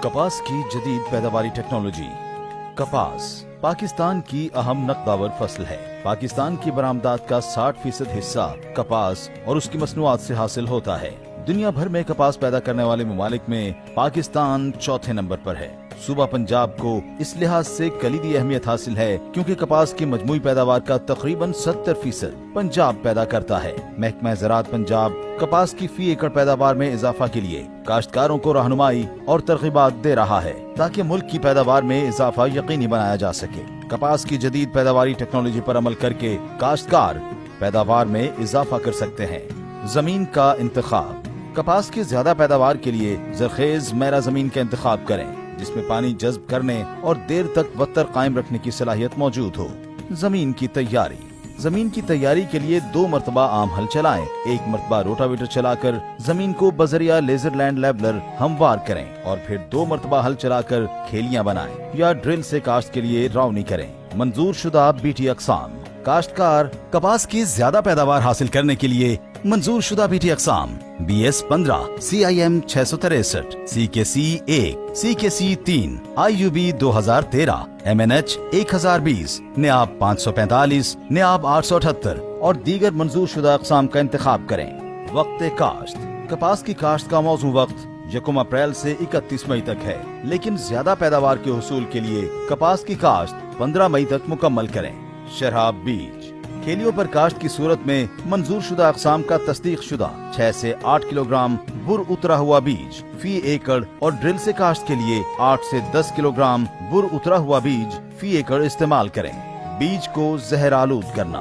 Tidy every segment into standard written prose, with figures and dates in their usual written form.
कपास की जदीद पैदावारी टेक्नोलॉजी। कपास पाकिस्तान की अहम नकदावर फसल है। पाकिस्तान की बरामदात का 60% हिस्सा कपास और उसकी मसनूआत से हासिल होता है। दुनिया भर में कपास पैदा करने वाले ममालिक में पाकिस्तान चौथे नंबर पर है। सूबा पंजाब को इस लिहाज से कलीदी अहमियत हासिल है क्योंकि कपास की मजमूई पैदावार का तकरीबन 70% पंजाब पैदा करता है। महकमा ज़राअत पंजाब कपास की फी एकड़ पैदावार में इजाफा के लिए काश्तकारों को रहनुमाई और तरगीबात दे रहा है ताकि मुल्क की पैदावार में इजाफा यकीनी बनाया जा सके। कपास की जदीद पैदावारी टेक्नोलॉजी पर अमल करके काश्तकार पैदावार में इजाफा कर सकते हैं। जमीन का इंतखाब। कपास की ज्यादा पैदावार के लिए जरखेज मैला जमीन का इंतखाब करें जिसमें पानी जज्ब करने और देर तक वत्तर कायम रखने की सलाहियत मौजूद हो। जमीन की तैयारी। जमीन की तैयारी के लिए 2 मरतबा आम हल चलाएं, 1 मरतबा रोटावेटर चलाकर जमीन को बजरिया लेजर लैंड लेवलर हमवार करें और फिर 2 मरतबा हल चलाकर खेलियां बनाएं या ड्रिल से काश्त के लिए रावनी करें। मंजूर शुदा बीटी अक़साम। काश्तकार कपास की ज्यादा पैदावार हासिल करने के लिए मंजूर शुदा BT अक़साम BS 15, CIM 663, CKC 1, CKC 3, IUB 2013, MNH 1020, NAB 545, NAB 878 और दीगर मंजूर शुदा अक़साम का इंतखाब करें। वक्त काश्त। कपास की काश्त का मौजू वक्त 1 अप्रैल से 31 मई तक है, लेकिन ज्यादा पैदावार के हुसूल के लिए कपास की काश्त 15 मई तक मुकम्मल करें। शराब बीज। खेलियों पर काश्त की सूरत में मंजूर शुदा अक़साम का तस्दीक शुदा 6 से 8 किलोग्राम बुर उतरा हुआ बीज फी एकड़ और ड्रिल से काश्त के लिए 8 से 10 किलोग्राम बुर उतरा हुआ बीज फी एकड़ इस्तेमाल करें। बीज को जहर आलूद करना।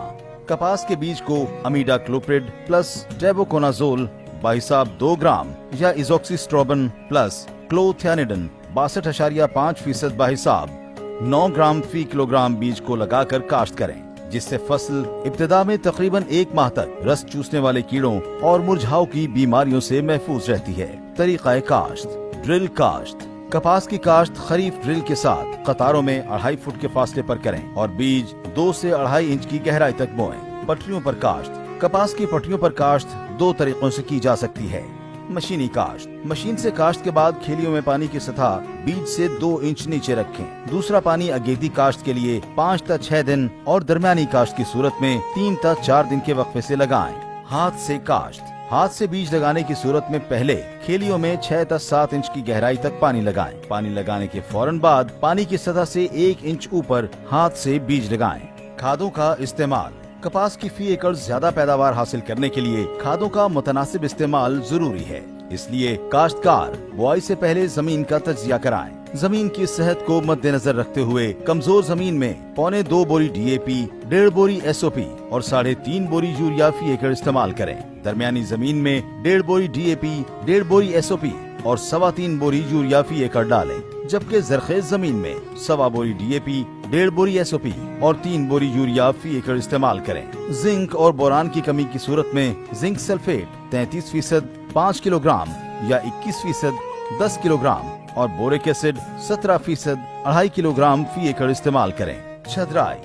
कपास के बीज को अमीडा क्लोप्रिड प्लस टेबोकोनाजोल बाहिसाब 2 ग्राम या इजोक्सीस्ट्रोबिन प्लस क्लोथियानिडन 62.5% बाहिसाब 9 ग्राम फी किलोग्राम बीज को लगाकर काश्त करें, जिससे फसल इब्तिदा में तकरीबन 1 माह तक रस चूसने वाले कीड़ों और मुरझाओं की बीमारियों से महफूज रहती है। तरीक़ा काश्त। ड्रिल काश्त। कपास की काश्त खरीफ ड्रिल के साथ कतारों में 2.5 फुट के फासले पर करें और बीज 2 से 2.5 इंच की गहराई तक बोएं। पटरियों पर काश्त। कपास की पटरियों पर काश्त 2 तरीकों से की जा सकती है। मशीनी काश्त। मशीन से काश्त के बाद खेलियों में पानी की सतह बीज से 2 इंच नीचे रखें। दूसरा पानी अगेती काश्त के लिए 5 से 6 दिन और दरमियानी काश्त की सूरत में 3 से 4 दिन के वक्फे से लगाएं। हाथ से काश्त। हाथ से बीज लगाने की सूरत में पहले खेलियों में 6 से 7 इंच की गहराई तक पानी लगाएं। पानी लगाने के फौरन बाद पानी की सतह से 1 इंच ऊपर हाथ से बीज लगाएं। खादों का इस्तेमाल। कपास की फी एकड़ ज्यादा पैदावार हासिल करने के लिए खादों का मुतनासिब इस्तेमाल जरूरी है, इसलिए काश्तकार बुआई से पहले जमीन का तज्जिया कराएं। जमीन की सेहत को मद्देनजर रखते हुए कमजोर जमीन में 2.25 बोरी DAP, 1.5 बोरी SOP और 3.5 बोरी यूरिया फी एकड़ इस्तेमाल करें। दरमियानी जमीन में 1.5 बोरी DAP, 1.5 बोरी SOP और 3.25 बोरी यूरिया फी एकड़ डालें, जबकि जरखेज जमीन में 1.25 बोरी DAP, 1.5 बोरी SOP और 3 बोरी यूरिया फी एकड़ इस्तेमाल करें। जिंक और बोरान की कमी की सूरत में जिंक सल्फेट 33% 5 किलोग्राम या 21% 10 किलोग्राम और बोरिक एसिड 17% 2.5 किलोग्राम फी एकड़ इस्तेमाल करें। छदराई।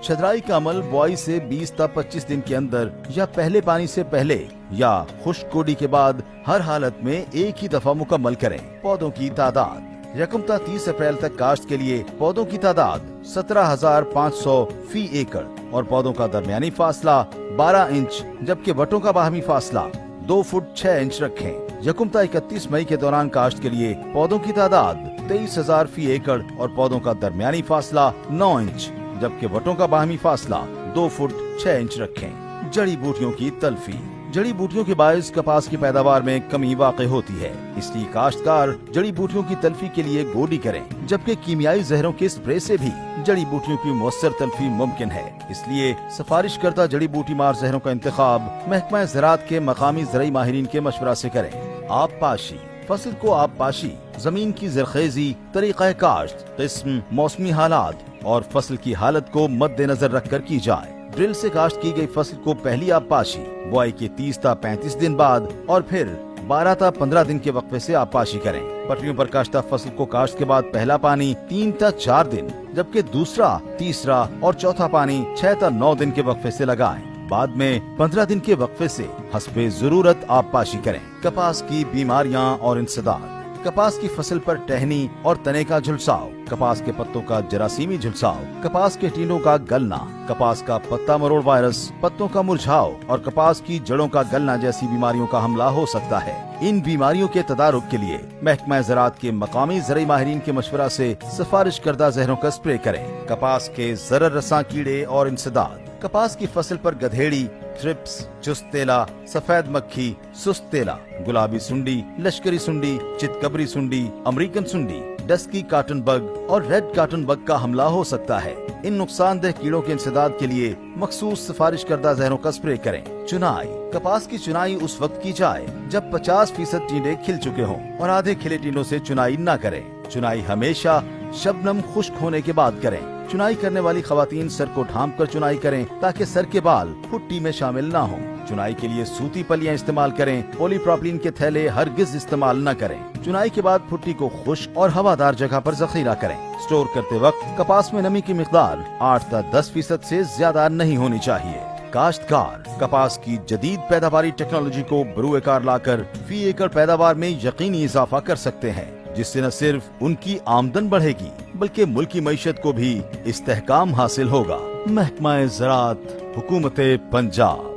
छदराई का अमल बुआई से 20 से 25 दिन के अंदर या पहले पानी से पहले या खुश्क कोड़ी के बाद हर हालत में एक ही दफा मुकम्मल करें। पौधों की तादाद। 1 से 30 अप्रैल तक काश्त के लिए पौधों की तादाद 17,500 फी एकड़ और पौधों का दरमियानी फासला 12 इंच जबकि वटों का बाहमी फासला 2 फुट 6 इंच रखें। 1 से 31 मई के दौरान काश्त के लिए पौधों की तादाद 23,000 फी एकड़ और पौधों का दरमियानी फासला 9 इंच जबकि वटों का बाहमी फासला 2 फुट 6 इंच रखें। जड़ी बूटियों की तल्फी। जड़ी बूटियों के बायस कपास की पैदावार में कमी वाक़ई होती है, इसलिए काश्तकार जड़ी बूटियों की तल्फी के लिए गोडी करें, जबकि कीमियाई जहरों के स्प्रे से भी जड़ी बूटियों की मुअस्सर तल्फी मुमकिन है। इसलिए सिफारिश करता जड़ी बूटी मार जहरों का इंतखाब महकमा ज़राअत के मकामी ज़राई माहिरीन के मशवरा से करें। आब पाशी। फसल को आब पाशी जमीन की जरखेजी, तरीक़ा काश्त, किस्म, मौसमी हालात और फसल की हालत को मद्देनजर रखकर की जाए। ड्रिल से काश्त की गई फसल को पहली आब पाशी बुआई के 30 से 35 दिन बाद और फिर 12 से 15 दिन के वक्फे से आब पाशी करें। पटरियों पर काश्ता फसल को काश्त के बाद पहला पानी 3 से 4 दिन जबकि दूसरा, तीसरा और चौथा पानी 6 से 9 दिन के वक्फे से लगाएं। बाद में 15 दिन के वक्फे से हस्बे जरूरत आब पाशी करें। कपास की बीमारियां और इंसदाद। कपास की फसल पर टहनी और तने का झुलसाव, कपास के पत्तों का जरासीमी झुलसाव, कपास के टीनों का गलना, कपास का पत्ता मरोड़ वायरस, पत्तों का मुरझाव और कपास की जड़ों का गलना जैसी बीमारियों का हमला हो सकता है। इन बीमारियों के तदारुक के लिए महकमा ज़राअत के मकामी ज़रई माहिरीन के मशवरा से सिफारिश करदा जहरों का स्प्रे करें। कपास के ज़रर रसां कीड़े और इंसदाद, कपास की फसल पर गधेड़ी, थ्रिप्स, चुस्तेला, सफेद मक्खी, सुस्तेला, गुलाबी सुंडी, लश्करी सुंडी, चितकबरी सुंडी, अमेरिकन सुंडी, डस्की काटन बग और रेड काटन बग का हमला हो सकता है। इन नुकसानदेह कीड़ों के इंसदाद के लिए मखसूस सिफारिश करदा जहरों का स्प्रे करें। चुनाई, कपास की चुनाई उस वक्त की जाए जब 50% टींडे खिल चुके हों और आधे खिले टींडों से चुनाई न करें। चुनाई हमेशा शबनम खुश्क होने के बाद करें। चुनाई करने वाली खवातीन सर को ढांप कर चुनाई करें ताकि सर के बाल फुट्टी में शामिल ना हों। चुनाई के लिए सूती पलियां इस्तेमाल करें। पॉलीप्रोपिलीन के थैले हरगिज इस्तेमाल न करें। चुनाई के बाद फुट्टी को खुश्क और हवादार जगह पर जखीरा करें। स्टोर करते वक्त कपास में नमी की मिकदार 8 से 10% से ज्यादा नहीं होनी चाहिए। काश्तकार कपास की जदीद पैदावारी टेक्नोलॉजी को बरूए कार लाकर फी एकड़ पैदावार में यकीनी इजाफा कर सकते हैं, जिससे न सिर्फ उनकी आमदन बढ़ेगी बल्कि मुल्क की मईशत को भी इस्तेहकाम हासिल होगा। महकमा ज़राअत, हुकूमत पंजाब।